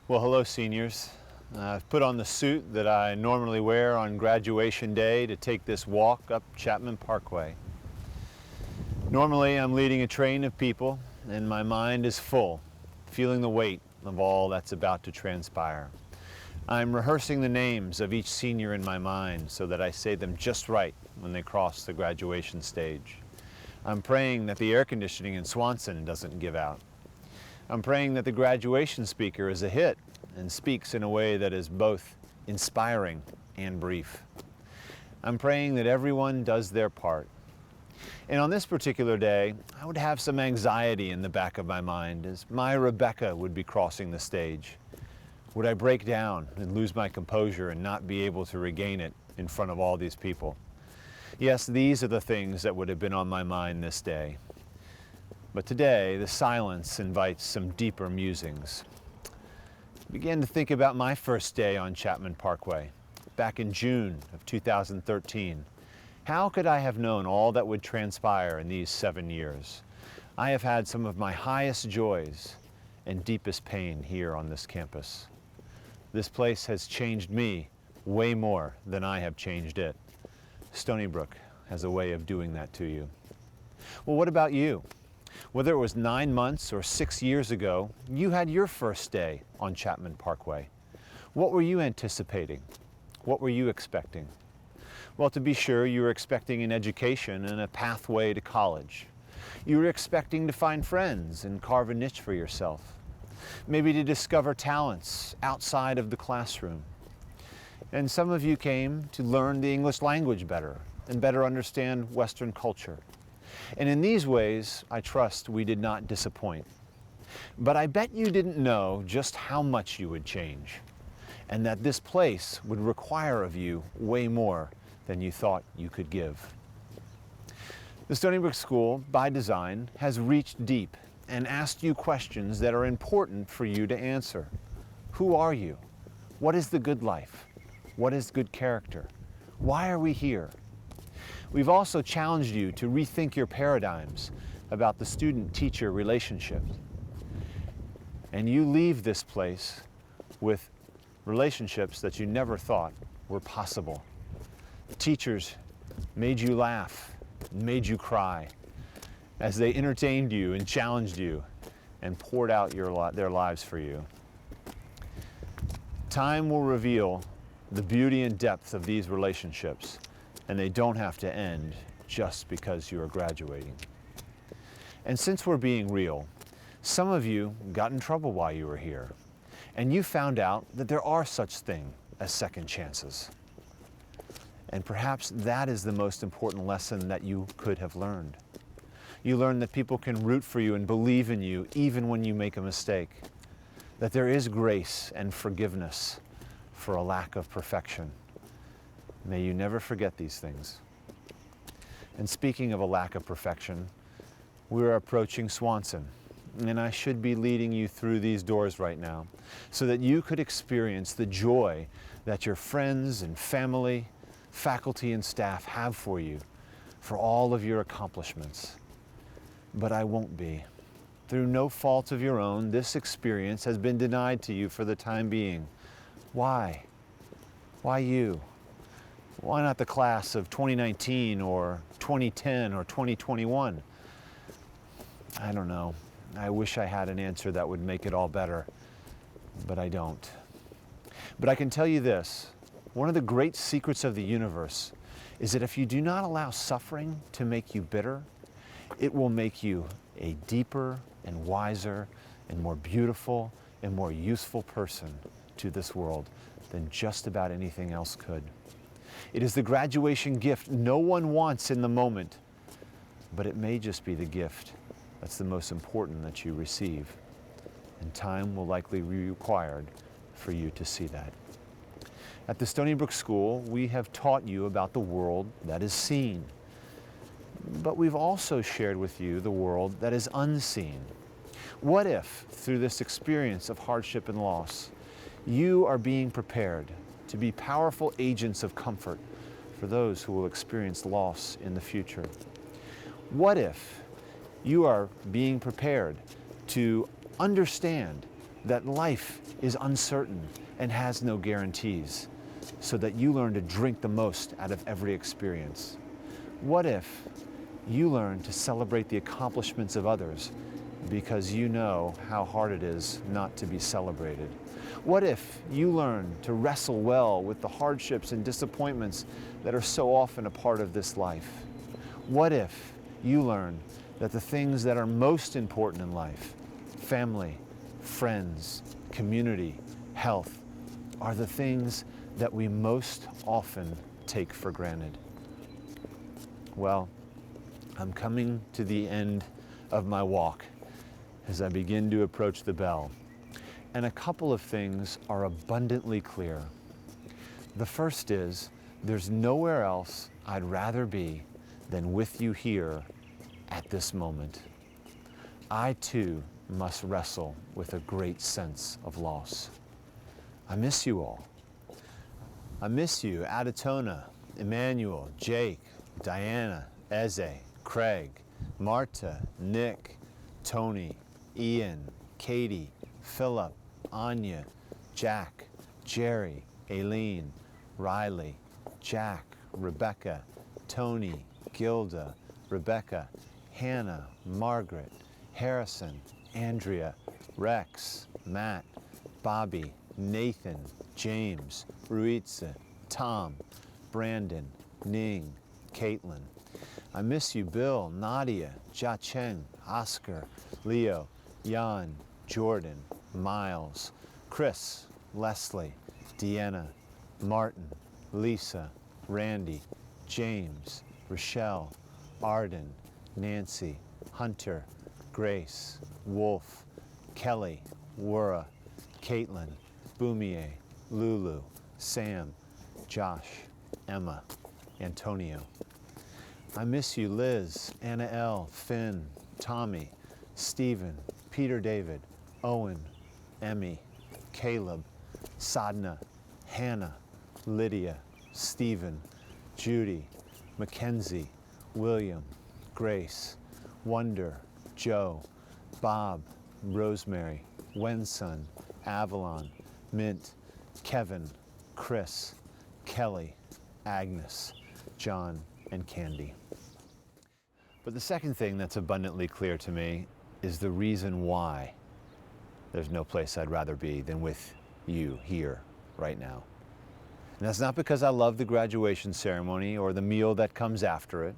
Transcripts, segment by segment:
Well, hello, seniors. I've put on the suit that I normally wear on graduation day to take this walk up Chapman Parkway. Normally, I'm leading a train of people, and my mind is full, feeling the weight of all that's about to transpire. I'm rehearsing the names of each senior in my mind so that I say them just right when they cross the graduation stage. I'm praying that the air conditioning in Swanson doesn't give out. I'm praying that the graduation speaker is a hit and speaks in a way that is both inspiring and brief. I'm praying that everyone does their part. And on this particular day, I would have some anxiety in the back of my mind as my Rebecca would be crossing the stage. Would I break down and lose my composure and not be able to regain it in front of all these people? Yes, these are the things that would have been on my mind this day. But today, the silence invites some deeper musings. I began to think about my first day on Chapman Parkway, back in June of 2013. How could I have known all that would transpire in these 7 years? I have had some of my highest joys and deepest pain here on this campus. This place has changed me way more than I have changed it. Stony Brook has a way of doing that to you. Well, what about you? Whether it was 9 months or 6 years ago, you had your first day on Chapman Parkway. What were you anticipating? What were you expecting? Well, to be sure, you were expecting an education and a pathway to college. You were expecting to find friends and carve a niche for yourself. Maybe to discover talents outside of the classroom. And some of you came to learn the English language better and better understand Western culture. And in these ways, I trust we did not disappoint. But I bet you didn't know just how much you would change, and that this place would require of you way more than you thought you could give. The Stony Brook School, by design, has reached deep and asked you questions that are important for you to answer. Who are you? What is the good life? What is good character? Why are we here? We've also challenged you to rethink your paradigms about the student-teacher relationship. And you leave this place with relationships that you never thought were possible. Teachers made you laugh, made you cry, as they entertained you and challenged you and poured out their lives for you. Time will reveal the beauty and depth of these relationships, and they don't have to end just because you are graduating. And since we're being real, some of you got in trouble while you were here, and you found out that there are such things as second chances. And perhaps that is the most important lesson that you could have learned. You learned that people can root for you and believe in you even when you make a mistake, that there is grace and forgiveness for a lack of perfection. May you never forget these things. And speaking of a lack of perfection, we're approaching Swanson, and I should be leading you through these doors right now so that you could experience the joy that your friends and family, faculty and staff have for you, for all of your accomplishments. But I won't be. Through no fault of your own, this experience has been denied to you for the time being. Why? Why you? Why not the class of 2019 or 2010 or 2021? I don't know. I wish I had an answer that would make it all better, but I don't. But I can tell you this, one of the great secrets of the universe is that if you do not allow suffering to make you bitter, it will make you a deeper and wiser and more beautiful and more useful person to this world than just about anything else could. It is the graduation gift no one wants in the moment, but it may just be the gift that's the most important that you receive. And time will likely be required for you to see that. At the Stony Brook School, we have taught you about the world that is seen. But we've also shared with you the world that is unseen. What if, through this experience of hardship and loss, you are being prepared to be powerful agents of comfort for those who will experience loss in the future? What if you are being prepared to understand that life is uncertain and has no guarantees, so that you learn to drink the most out of every experience? What if you learn to celebrate the accomplishments of others because you know how hard it is not to be celebrated? What if you learn to wrestle well with the hardships and disappointments that are so often a part of this life? What if you learn that the things that are most important in life, family, friends, community, health, are the things that we most often take for granted? Well, I'm coming to the end of my walk as I begin to approach the bell. And a couple of things are abundantly clear. The first is, there's nowhere else I'd rather be than with you here at this moment. I too must wrestle with a great sense of loss. I miss you all. I miss you, Adatona, Emmanuel, Jake, Diana, Eze, Craig, Marta, Nick, Tony, Ian, Katie, Philip, Anya, Jack, Jerry, Aileen, Riley, Jack, Rebecca, Tony, Gilda, Rebecca, Hannah, Margaret, Harrison, Andrea, Rex, Matt, Bobby, Nathan, James, Ruitza, Tom, Brandon, Ning, Caitlin. I miss you, Bill, Nadia, Jia Cheng, Oscar, Leo, Jan, Jordan, Miles, Chris, Leslie, Deanna, Martin, Lisa, Randy, James, Rochelle, Arden, Nancy, Hunter, Grace, Wolf, Kelly, Wura, Caitlin, Boumier, Lulu, Sam, Josh, Emma, Antonio. I miss you, Liz, Anna L., Finn, Tommy, Stephen, Peter David, Owen, Emmy, Caleb, Sadna, Hannah, Lydia, Stephen, Judy, Mackenzie, William, Grace, Wonder, Joe, Bob, Rosemary, Wenson, Avalon, Mint, Kevin, Chris, Kelly, Agnes, John, and Candy. But the second thing that's abundantly clear to me is the reason why there's no place I'd rather be than with you here right now. And that's not because I love the graduation ceremony or the meal that comes after it,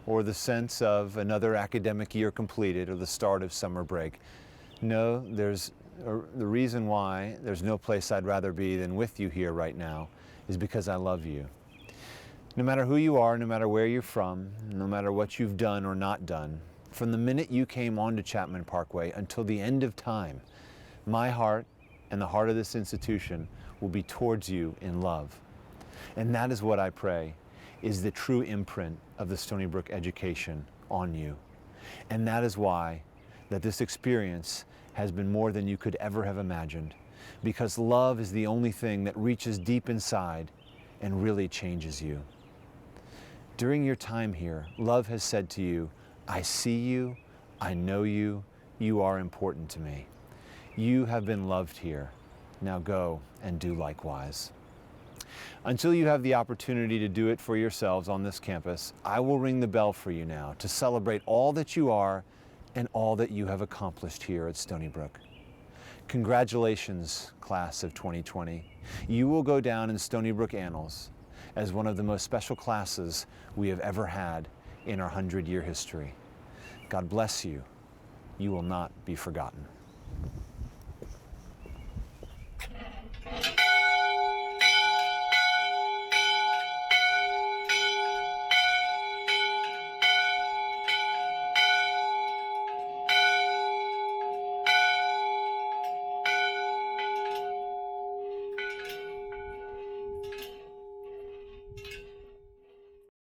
or the sense of another academic year completed or the start of summer break. No, the reason why there's no place I'd rather be than with you here right now is because I love you. No matter who you are, no matter where you're from, no matter what you've done or not done, from the minute you came onto Chapman Parkway until the end of time, my heart and the heart of this institution will be towards you in love. And that is what I pray is the true imprint of the Stony Brook education on you. And that is why that this experience has been more than you could ever have imagined, because love is the only thing that reaches deep inside and really changes you. During your time here, love has said to you, I see you, I know you, you are important to me. You have been loved here. Now go and do likewise. Until you have the opportunity to do it for yourselves on this campus, I will ring the bell for you now to celebrate all that you are and all that you have accomplished here at Stony Brook. Congratulations, class of 2020. You will go down in Stony Brook annals as one of the most special classes we have ever had in our 100-year history. God bless you. You will not be forgotten.